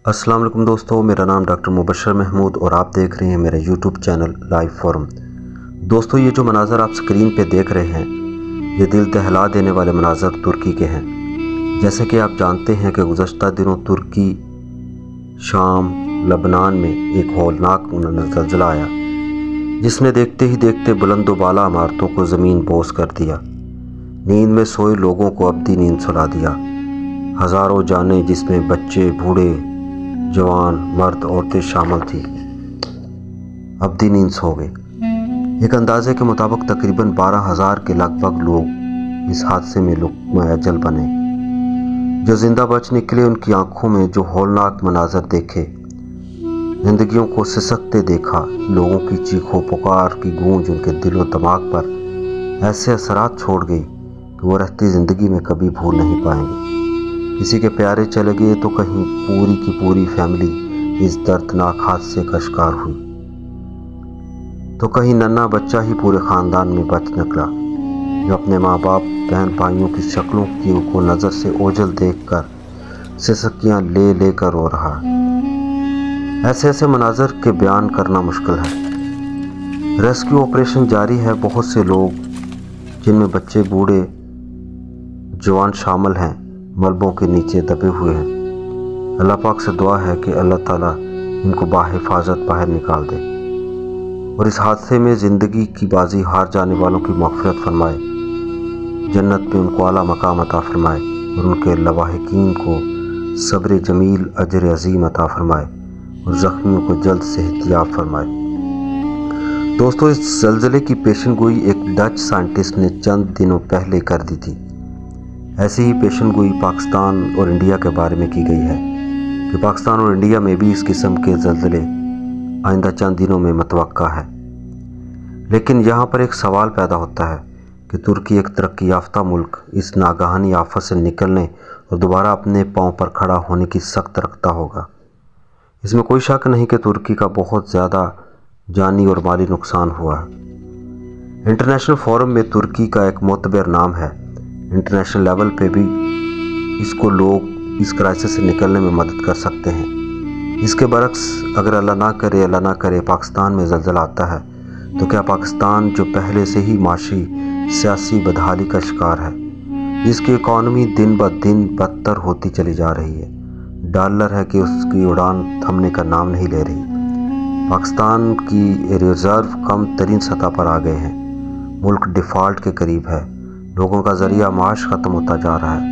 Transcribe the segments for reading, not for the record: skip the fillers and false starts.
السلام علیکم دوستو، میرا نام ڈاکٹر مبشر محمود اور آپ دیکھ رہے ہیں میرا یوٹیوب چینل لائف فورم۔ دوستو، یہ جو مناظر آپ سکرین پہ دیکھ رہے ہیں یہ دل دہلا دینے والے مناظر ترکی کے ہیں۔ جیسے کہ آپ جانتے ہیں کہ گزشتہ دنوں ترکی، شام، لبنان میں ایک ہولناک زلزلہ آیا جس نے دیکھتے ہی دیکھتے بلند و بالا عمارتوں کو زمین بوس کر دیا، نیند میں سوئے لوگوں کو ابدی نیند سلا دیا۔ ہزاروں جانیں جس میں بچے، بوڑھے، جوان، مرد، عورتیں شامل تھیں، ابدی نیند سو گئے۔ ایک اندازے کے مطابق تقریباً 12,000 کے لگ بھگ لوگ اس حادثے میں لقمہ اجل بنے۔ جو زندہ بچ نکلے ان کی آنکھوں میں جو ہولناک مناظر دیکھے، زندگیوں کو سسکتے دیکھا، لوگوں کی چیخو پکار کی گونج ان کے دل و دماغ پر ایسے اثرات چھوڑ گئی کہ وہ رہتی زندگی میں کبھی بھول نہیں پائیں گے۔ کسی کے پیارے چلے گئے تو کہیں پوری کی پوری فیملی اس دردناک حادثے کا شکار ہوئی، تو کہیں ننھا بچہ ہی پورے خاندان میں بچ نکلا جو اپنے ماں باپ، بہن بھائیوں کی شکلوں کو نظر سے اوجھل دیکھ کر سسکیاں لے لے کر رو رہا ہے۔ ایسے ایسے مناظر کے بیان کرنا مشکل ہے۔ ریسکیو آپریشن جاری ہے، بہت سے لوگ جن میں بچے، بوڑھے، جوان شامل ہیں ملبوں کے نیچے دبے ہوئے ہیں۔ اللہ پاک سے دعا ہے کہ اللہ تعالیٰ ان کو بحفاظت باہر نکال دے اور اس حادثے میں زندگی کی بازی ہار جانے والوں کی مغفرت فرمائے، جنت میں ان کو اعلیٰ مقام عطا فرمائے اور ان کے لواحقین کو صبر جمیل، اجر عظیم عطا فرمائے اور زخمیوں کو جلد صحت یاب فرمائے۔ دوستو، اس زلزلے کی پیشن گوئی ایک ڈچ سائنٹسٹ نے چند دنوں پہلے کر دی تھی۔ ایسی ہی پیشن گوئی پاکستان اور انڈیا کے بارے میں کی گئی ہے کہ پاکستان اور انڈیا میں بھی اس قسم کے زلزلے آئندہ چند دنوں میں متوقع ہے۔ لیکن یہاں پر ایک سوال پیدا ہوتا ہے کہ ترکی، ایک ترقی یافتہ ملک، اس ناگہانی آفت سے نکلنے اور دوبارہ اپنے پاؤں پر کھڑا ہونے کی سخت رکھتا ہوگا۔ اس میں کوئی شک نہیں کہ ترکی کا بہت زیادہ جانی اور مالی نقصان ہوا ہے۔ انٹرنیشنل فورم میں ترکی کا ایک معتبر نام ہے۔ انٹرنیشنل لیول پہ بھی اس کو لوگ اس کرائسس سے نکلنے میں مدد کر سکتے ہیں۔ اس کے برعکس اگر اللہ نہ کرے پاکستان میں زلزلہ آتا ہے تو کیا پاکستان، جو پہلے سے ہی معاشی سیاسی بدحالی کا شکار ہے، جس کی اکانومی دن بہ دن بدتر ہوتی چلی جا رہی ہے، ڈالر ہے کہ اس کی اڑان تھمنے کا نام نہیں لے رہی، پاکستان کی ریزرو کم ترین سطح پر آ گئے ہیں، ملک ڈیفالٹ کے قریب ہے، لوگوں کا ذریعہ معاش ختم ہوتا جا رہا ہے،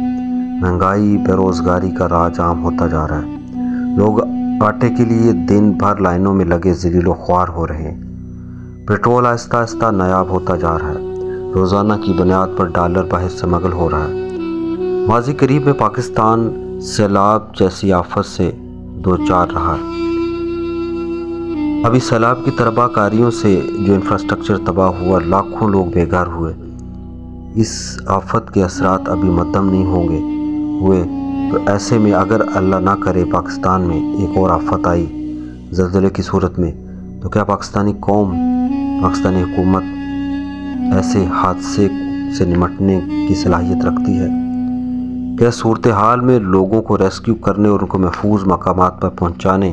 مہنگائی، بے روزگاری کا راج عام ہوتا جا رہا ہے، لوگ آٹے کے لیے دن بھر لائنوں میں لگے ذلیل و خوار ہو رہے ہیں، پیٹرول آہستہ آہستہ نایاب ہوتا جا رہا ہے، روزانہ کی بنیاد پر ڈالر باہر سے مغل ہو رہا ہے۔ ماضی قریب میں پاکستان سیلاب جیسی آفت سے دوچار رہا ہے۔ ابھی سیلاب کی تباہ کاریوں سے جو انفراسٹرکچر تباہ ہوا، لاکھوں لوگ بے گھر ہوئے، اس آفت کے اثرات ابھی مدھم نہیں ہوئے، تو ایسے میں اگر اللہ نہ کرے پاکستان میں ایک اور آفت آئی زلزلے کی صورت میں، تو کیا پاکستانی قوم، پاکستانی حکومت ایسے حادثے سے نمٹنے کی صلاحیت رکھتی ہے؟ کیا صورتحال میں لوگوں کو ریسکیو کرنے اور ان کو محفوظ مقامات پر پہنچانے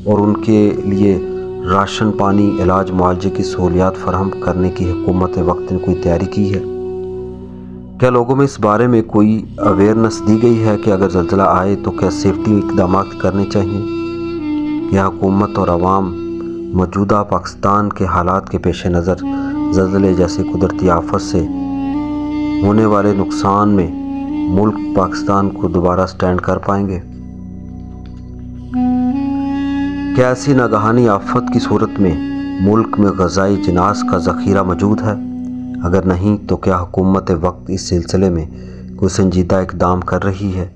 اور ان کے لیے راشن، پانی، علاج، معالجے کی سہولیات فراہم کرنے کی حکومت وقت نے کوئی تیاری کی ہے؟ کیا لوگوں میں اس بارے میں کوئی اویئرنس دی گئی ہے کہ اگر زلزلہ آئے تو کیا سیفٹی اقدامات کرنے چاہیے؟ کیا حکومت اور عوام موجودہ پاکستان کے حالات کے پیش نظر زلزلے جیسے قدرتی آفت سے ہونے والے نقصان میں ملک پاکستان کو دوبارہ سٹینڈ کر پائیں گے؟ کیا ایسی ناگہانی آفت کی صورت میں ملک میں غذائی جناس کا ذخیرہ موجود ہے؟ اگر نہیں تو کیا حکومت وقت اس سلسلے میں کوئی سنجیدہ اقدام کر رہی ہے؟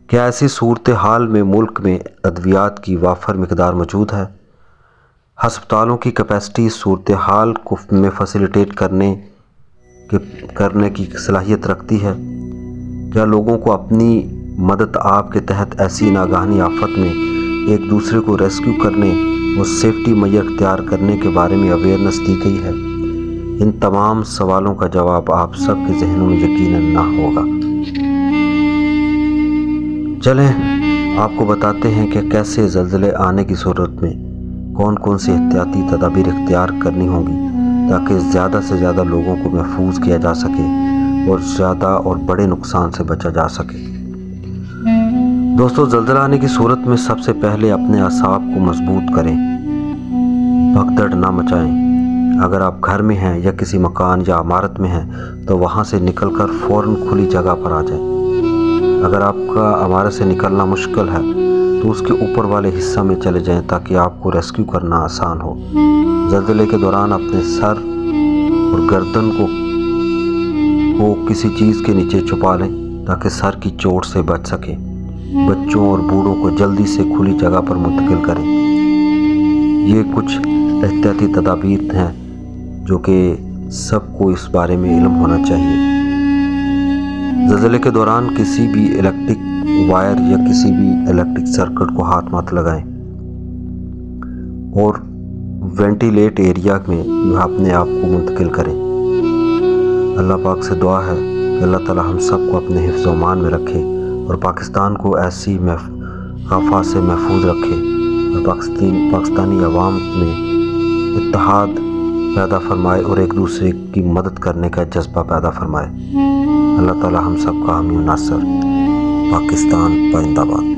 کیا ایسی صورتحال میں ملک میں ادویات کی وافر مقدار موجود ہے؟ ہسپتالوں کی کیپیسٹی اس صورتحال کو میں فیسیلیٹیٹ کرنے کی صلاحیت رکھتی ہے؟ کیا لوگوں کو اپنی مدد آپ کے تحت ایسی ناگہانی آفت میں ایک دوسرے کو ریسکیو کرنے اور سیفٹی معیار اختیار کرنے کے بارے میں اویئرنس دی گئی ہے؟ ان تمام سوالوں کا جواب آپ سب کے ذہنوں میں یقیناً نہ ہوگا۔ چلیں آپ کو بتاتے ہیں کہ کیسے زلزلے آنے کی صورت میں کون کون سی احتیاطی تدابیر اختیار کرنی ہوں گی تاکہ زیادہ سے زیادہ لوگوں کو محفوظ کیا جا سکے اور زیادہ اور بڑے نقصان سے بچا جا سکے۔ دوستو، زلزلہ آنے کی صورت میں سب سے پہلے اپنے اعصاب کو مضبوط کریں، بھگدڑ نہ مچائیں۔ اگر آپ گھر میں ہیں یا کسی مکان یا عمارت میں ہیں تو وہاں سے نکل کر فوراً کھلی جگہ پر آ جائیں۔ اگر آپ کا عمارت سے نکلنا مشکل ہے تو اس کے اوپر والے حصہ میں چلے جائیں تاکہ آپ کو ریسکیو کرنا آسان ہو۔ زلزلے کے دوران اپنے سر اور گردن کو کسی چیز کے نیچے چھپا لیں تاکہ سر کی چوٹ سے بچ سکیں۔ بچوں اور بوڑھوں کو جلدی سے کھلی جگہ پر منتقل کریں۔ یہ کچھ احتیاطی تدابیر ہیں جو کہ سب کو اس بارے میں علم ہونا چاہیے۔ زلزلے کے دوران کسی بھی الیکٹرک وائر یا کسی بھی الیکٹرک سرکٹ کو ہاتھ مت لگائیں اور وینٹیلیٹ ایریا میں اپنے آپ کو منتقل کریں۔ اللہ پاک سے دعا ہے کہ اللہ تعالی ہم سب کو اپنے حفظ و امان میں رکھے اور پاکستان کو ایسی آفات سے محفوظ رکھے اور پاکستانی عوام میں اتحاد پیدا فرمائے اور ایک دوسرے کی مدد کرنے کا جذبہ پیدا فرمائے۔ اللہ تعالی ہم سب کا حامی و ناصر۔ پاکستان زندہ باد۔